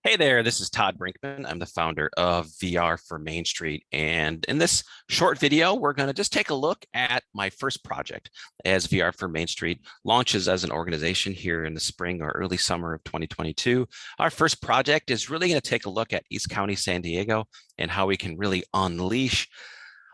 Hey there, this is Todd Brinkman. I'm the founder of VR for Main Street. And in this short video, we're going to just take a look at my first project as VR for Main Street launches as an organization here in the spring or early summer of 2022. Our first project is really going to take a look at East County, San Diego, and how we can really unleash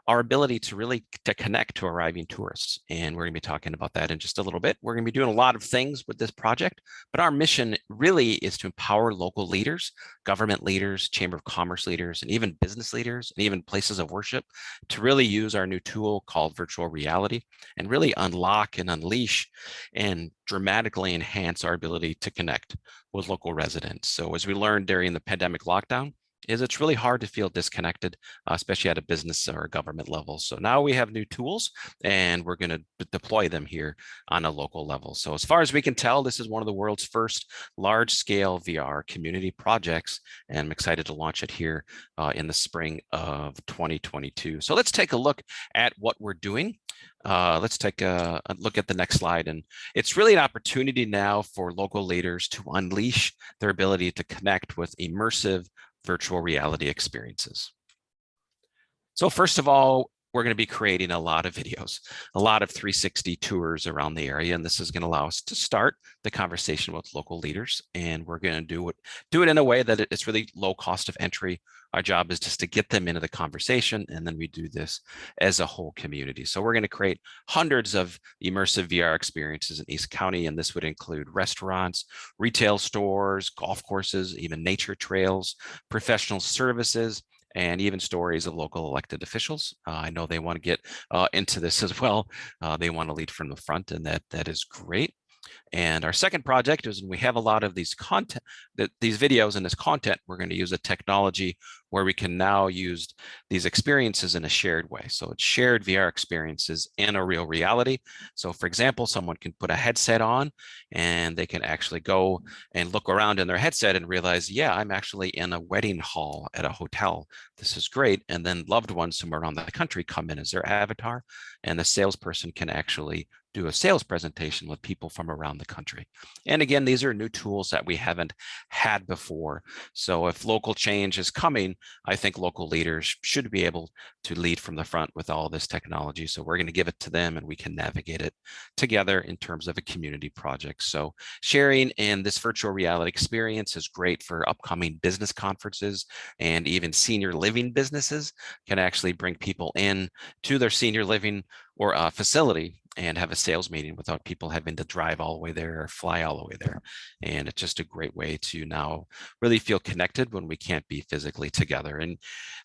our ability to really to connect to arriving tourists. And we're going to be talking about that in just a little bit. We're going to be doing a lot of things with this project, but our mission really is to empower local leaders, government leaders, chamber of commerce leaders, and even business leaders, and even places of worship to really use our new tool called virtual reality and really unlock and unleash and dramatically enhance our ability to connect with local residents. So as we learned during the pandemic lockdown, is it's really hard to feel disconnected, especially at a business or a government level. So now we have new tools and we're going to deploy them here on a local level. So as far as we can tell, this is one of the world's first large scale VR community projects, and I'm excited to launch it here in the spring of 2022. So let's take a look at what we're doing. Let's take a look at the next slide. And it's really an opportunity now for local leaders to unleash their ability to connect with immersive virtual reality experiences. So first of all, we're going to be creating a lot of videos, a lot of 360 tours around the area. And this is going to allow us to start the conversation with local leaders. And we're going to do it in a way that it's really low cost of entry. Our job is just to get them into the conversation. And then we do this as a whole community. So we're going to create hundreds of immersive VR experiences in East County. And this would include restaurants, retail stores, golf courses, even nature trails, professional services, and even stories of local elected officials. I know they want to get into this as well. They want to lead from the front, and that is great. And our second project is when we have a lot of these content, these videos and this content, we're going to use a technology where we can now use these experiences in a shared way. So it's shared VR experiences in a real reality. So for example, someone can put a headset on and they can actually go and look around in their headset and realize, yeah, I'm actually in a wedding hall at a hotel. This is great. And then loved ones from around the country come in as their avatar, and the salesperson can actually do a sales presentation with people from around the country. And again, these are new tools that we haven't had before. So if local change is coming, I think local leaders should be able to lead from the front with all this technology. So we're going to give it to them and we can navigate it together in terms of a community project. So sharing in this virtual reality experience is great for upcoming business conferences, and even senior living businesses can actually bring people in to their senior living or a facility and have a sales meeting without people having to drive all the way there or fly all the way there. And it's just a great way to now really feel connected when we can't be physically together. And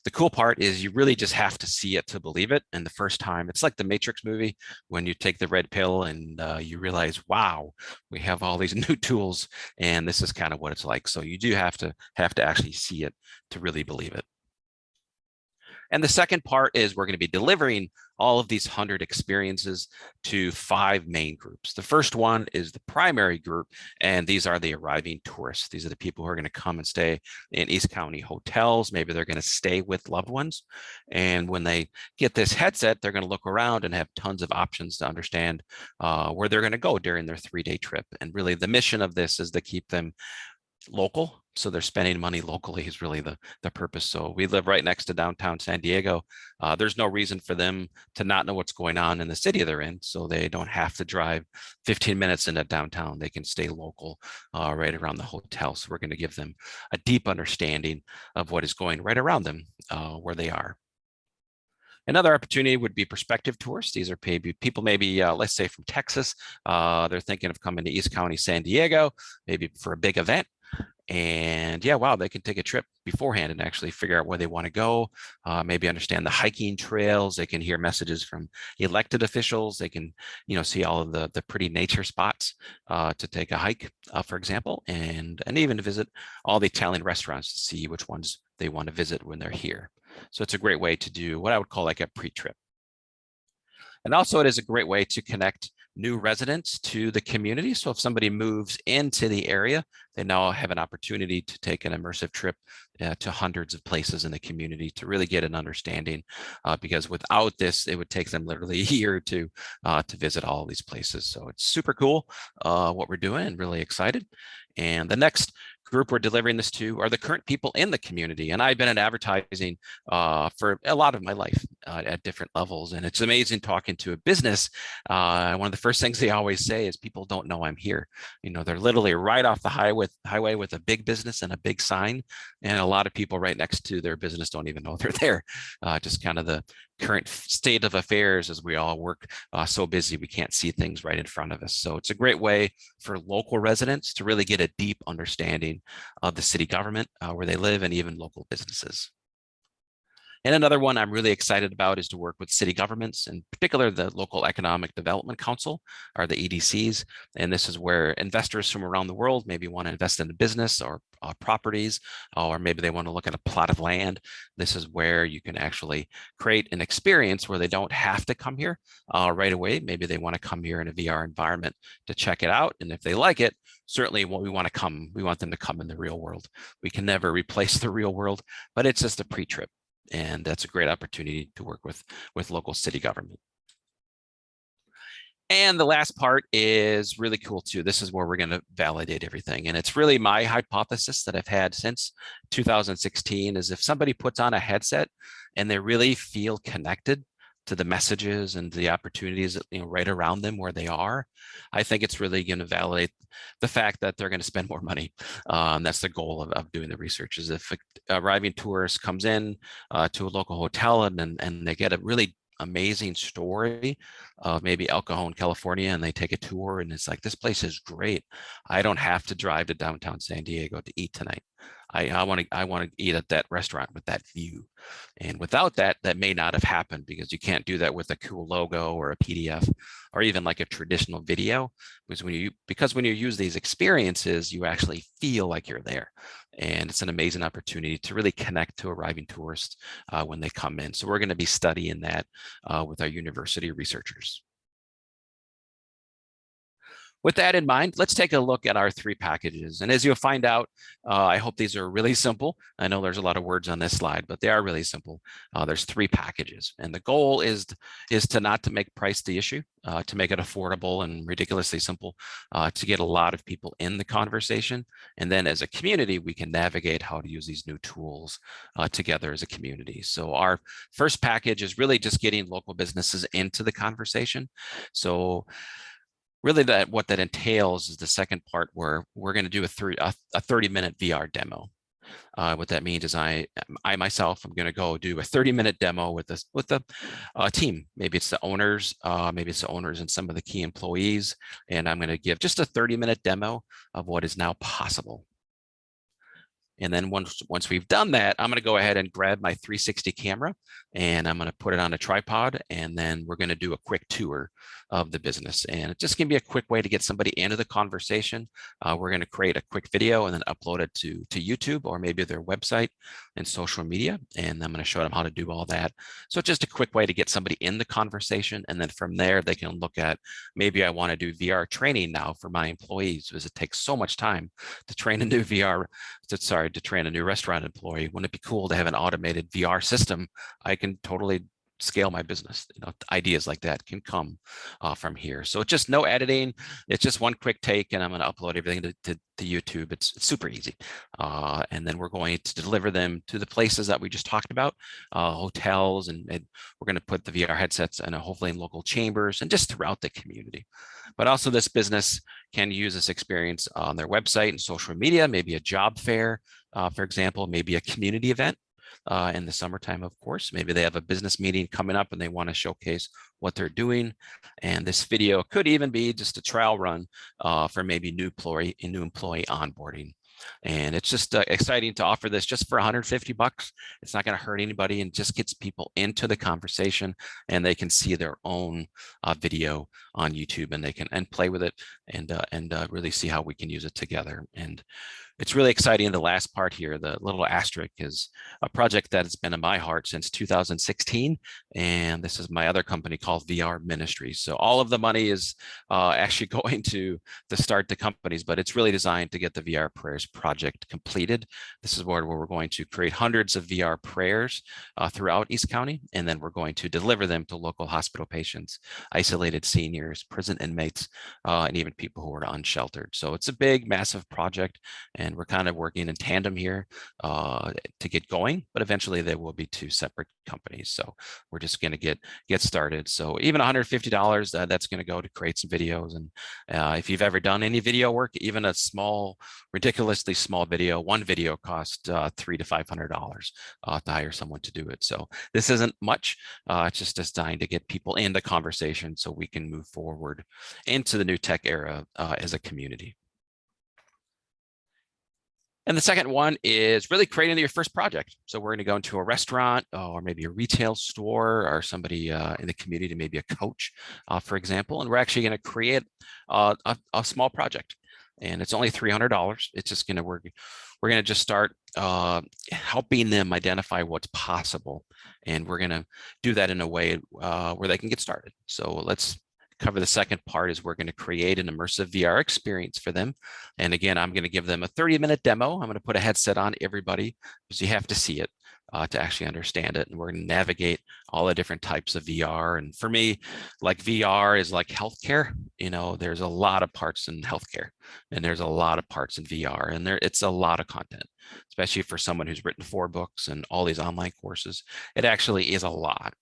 the cool part is you really just have to see it to believe it. And the first time, it's like the Matrix movie when you take the red pill and you realize, wow, we have all these new tools, and this is kind of what it's like. So you do have to actually see it to really believe it. And the second part is we're going to be delivering all of these 100 experiences to 5 main groups. The first one is the primary group, and these are the arriving tourists. These are the people who are going to come and stay in East County hotels. Maybe they're going to stay with loved ones. And when they get this headset, they're going to look around and have tons of options to understand where they're going to go during their 3-day trip. And really the mission of this is to keep them local, so they're spending money locally is really the purpose. So we live right next to downtown San Diego. There's no reason for them to not know what's going on in the city they're in, so they don't have to drive 15 minutes into downtown. They can stay local right around the hotel. So we're going to give them a deep understanding of what is going right around them where they are. Another opportunity would be prospective tourists. These are people maybe, let's say from Texas. They're thinking of coming to East County, San Diego, maybe for a big event. And yeah, wow, they can take a trip beforehand and actually figure out where they want to go, maybe understand the hiking trails. They can hear messages from elected officials. They can, see all of the pretty nature spots to take a hike, for example, and even visit all the Italian restaurants to see which ones they want to visit when they're here. So it's a great way to do what I would call like a pre-trip. And also it is a great way to connect new residents to the community. So if somebody moves into the area, they now have an opportunity to take an immersive trip to hundreds of places in the community to really get an understanding, because without this, it would take them literally a year to visit all these places. So it's super cool what we're doing and really excited. And the next group we're delivering this to are the current people in the community. And I've been in advertising for a lot of my life at different levels. And it's amazing talking to a business. One of the first things they always say is people don't know I'm here. You know, they're literally right off the highway with a big business and a big sign. And a lot of people right next to their business don't even know they're there. Just kind of the current state of affairs as we all work so busy we can't see things right in front of us. So it's a great way for local residents to really get a deep understanding of the city government where they live and even local businesses. And another one I'm really excited about is to work with city governments, in particular the Local Economic Development Council, or the EDCs. And this is where investors from around the world maybe want to invest in a business or properties, or maybe they want to look at a plot of land. This is where you can actually create an experience where they don't have to come here right away. Maybe they want to come here in a VR environment to check it out. And if they like it, certainly we want them to come in the real world. We can never replace the real world, but it's just a pre-trip. And that's a great opportunity to work with local city government. And the last part is really cool too. This is where we're going to validate everything. And it's really my hypothesis that I've had since 2016 is if somebody puts on a headset and they really feel connected to the messages and the opportunities, right around them where they are, I think it's really going to validate the fact that they're going to spend more money. That's the goal of doing the research, is if a arriving tourist comes in to a local hotel and they get a really amazing story of maybe El Cajon, California, and they take a tour and it's like, this place is great. I don't have to drive to downtown San Diego to eat tonight. I want to eat at that restaurant with that view. And without that, that may not have happened, because you can't do that with a cool logo or a PDF or even like a traditional video. Because when you use these experiences, you actually feel like you're there. And it's an amazing opportunity to really connect to arriving tourists when they come in. So we're going to be studying that with our university researchers. With that in mind, let's take a look at our 3 packages. And as you'll find out, I hope these are really simple. I know there's a lot of words on this slide, but they are really simple. There's 3 packages. And the goal is to not to make price the issue, to make it affordable and ridiculously simple, to get a lot of people in the conversation. And then as a community, we can navigate how to use these new tools together as a community. So our first package is really just getting local businesses into the conversation. So really what that entails is the second part, where we're going to do a 30-minute VR demo. What that means is I myself am going to go do a 30-minute demo with a team. Maybe it's the owners, and some of the key employees, and I'm going to give just a 30-minute demo of what is now possible. And then once we've done that, I'm going to go ahead and grab my 360 camera and I'm going to put it on a tripod. And then we're going to do a quick tour of the business. And it's just going to be a quick way to get somebody into the conversation. We're going to create a quick video and then upload it to YouTube or maybe their website and social media. And I'm going to show them how to do all that. So it's just a quick way to get somebody in the conversation. And then from there, they can look at, maybe I want to do VR training now for my employees, because it takes so much time to train a new to train a new restaurant employee. Wouldn't it be cool to have an automated VR system? I can totally scale my business. Ideas like that can come from here. So it's just no editing. It's just one quick take, and I'm going to upload everything to YouTube. It's super easy. And then we're going to deliver them to the places that we just talked about, hotels, and we're going to put the VR headsets and hopefully in local chambers and just throughout the community. But also this business can use this experience on their website and social media, maybe a job fair, for example, maybe a community event. In the summertime, of course, maybe they have a business meeting coming up and they want to showcase what they're doing. And this video could even be just a trial run for maybe new employee onboarding. And it's just exciting to offer this just for $150. It's not going to hurt anybody, and just gets people into the conversation, and they can see their own video on YouTube, and they can play with it and really see how we can use it together. And it's really exciting. The last part here, the little asterisk, is a project that has been in my heart since 2016. And this is my other company called VR Ministries. So all of the money is actually going to start the companies, but it's really designed to get the VR prayers project completed. This is where we're going to create hundreds of VR prayers throughout East County. And then we're going to deliver them to local hospital patients, isolated seniors, prison inmates, and even people who are unsheltered. So it's a big, massive project. and we're kind of working in tandem here to get going, but eventually they will be two separate companies. So we're just going to get started. So even $150, that's going to go to create some videos. And if you've ever done any video work, even a small, ridiculously small video, one video costs $300 to $500 to hire someone to do it. So this isn't much. It's just designed to get people in the conversation so we can move forward into the new tech era as a community. And the second one is really creating your first project. So we're going to go into a restaurant or maybe a retail store or somebody in the community, maybe a coach, for example, and we're actually going to create a small project. And it's only $300. It's just going to work. We're going to just start helping them identify what's possible. And we're going to do that in a way where they can get started. So let's cover the second part. Is we're going to create an immersive VR experience for them. And again, I'm going to give them a 30-minute demo. I'm going to put a headset on everybody because you have to see it to actually understand it. And we're going to navigate all the different types of VR. And for me, like VR is like healthcare. You know, there's a lot of parts in healthcare and there's a lot of parts in VR, and it's a lot of content, especially for someone who's written 4 books and all these online courses. It actually is a lot.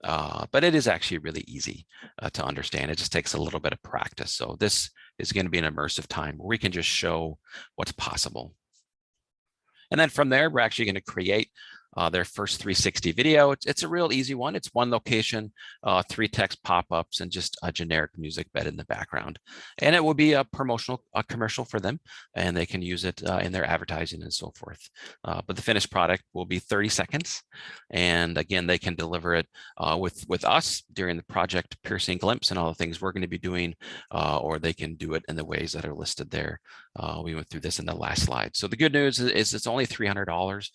But it is actually really easy to understand. It just takes a little bit of practice. So this is going to be an immersive time where we can just show what's possible. And then from there, we're actually going to create their first 360 video. It's a real easy one. It's one location, 3 text pop-ups, and just a generic music bed in the background. And it will be a commercial for them, and they can use it in their advertising and so forth. But the finished product will be 30 seconds. And again, they can deliver it with us during the project Piercing Glimpse and all the things we're going to be doing, or they can do it in the ways that are listed there. We went through this in the last slide. So the good news is it's only $300,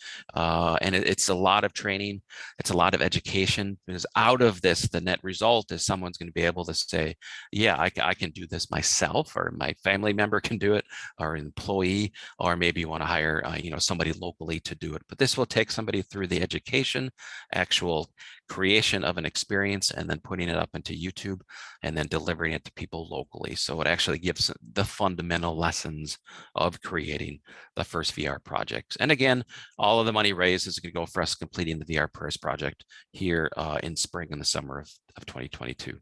and it's a lot of training. It's a lot of education, because out of this, the net result is someone's going to be able to say, yeah, I can do this myself, or my family member can do it, or an employee, or maybe you want to hire somebody locally to do it. But this will take somebody through the education, actual creation of an experience, and then putting it up into YouTube, and then delivering it to people locally. So it actually gives the fundamental lessons of creating the first VR project. And again, all of the money raised is going to go for us completing the VR Press project here in spring and the summer of 2022.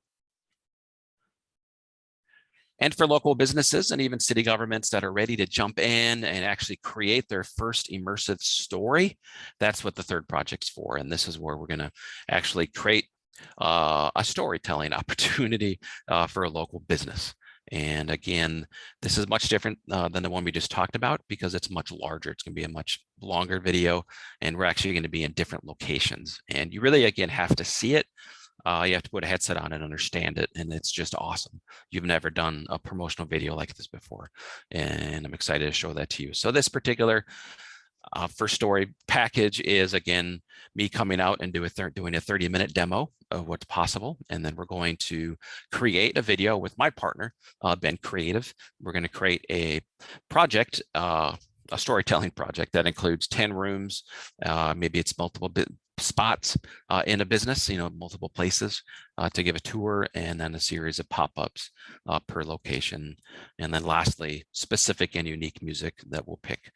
And for local businesses and even city governments that are ready to jump in and actually create their first immersive story, that's what the third project's for. And this is where we're going to actually create a storytelling opportunity for a local business. And again, this is much different than the one we just talked about, because it's much larger. It's going to be a much longer video, and we're actually going to be in different locations. And you really, again, have to see it. You have to put a headset on and understand it, and it's just awesome. You've never done a promotional video like this before, and I'm excited to show that to you. So this particular first story package is, again, me coming out and doing a 30-minute demo of what's possible. And then we're going to create a video with my partner, Ben Creative. We're going to create a project, a storytelling project that includes 10 rooms. Maybe it's multiple spots in a business, multiple places to give a tour, and then a series of pop-ups per location. And then lastly, specific and unique music that we'll pick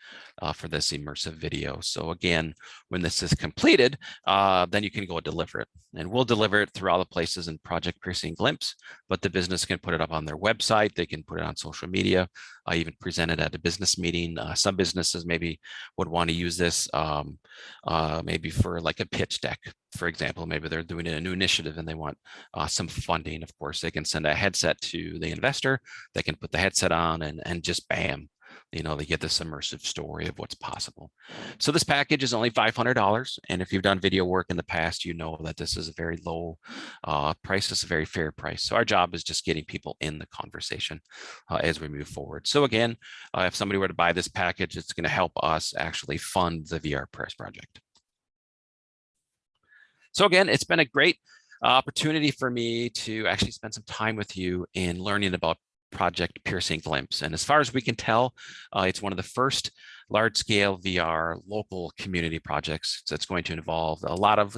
for this immersive video. So again, when this is completed, then you can go deliver it, and we'll deliver it through all the places in Project Piercing Glimpse, but the business can put it up on their website. They can put it on social media, even present it at a business meeting. Some businesses maybe would want to use this maybe for like a pitch deck, for example. Maybe they're doing a new initiative and they want some funding. Of course, they can send a headset to the investor. They can put the headset on and just bam, they get this immersive story of what's possible. So this package is only $500. And if you've done video work in the past, you know that this is a very low price. It's a very fair price. So our job is just getting people in the conversation as we move forward. So again, if somebody were to buy this package, it's going to help us actually fund the VR Press project. So again, it's been a great opportunity for me to actually spend some time with you in learning about Project Piercing Glimpse. And as far as we can tell, it's one of the first large-scale VR local community projects. So it's going to involve a lot of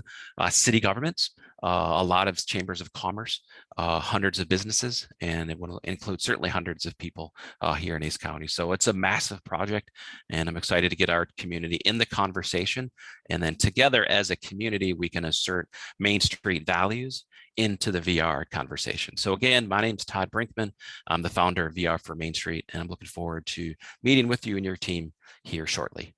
city governments, a lot of chambers of commerce, hundreds of businesses, and it will include certainly hundreds of people here in East County. So it's a massive project, and I'm excited to get our community in the conversation. And then together as a community, we can assert Main Street values into the VR conversation. So again, my name is Todd Brinkman. I'm the founder of VR for Main Street, and I'm looking forward to meeting with you and your team here shortly.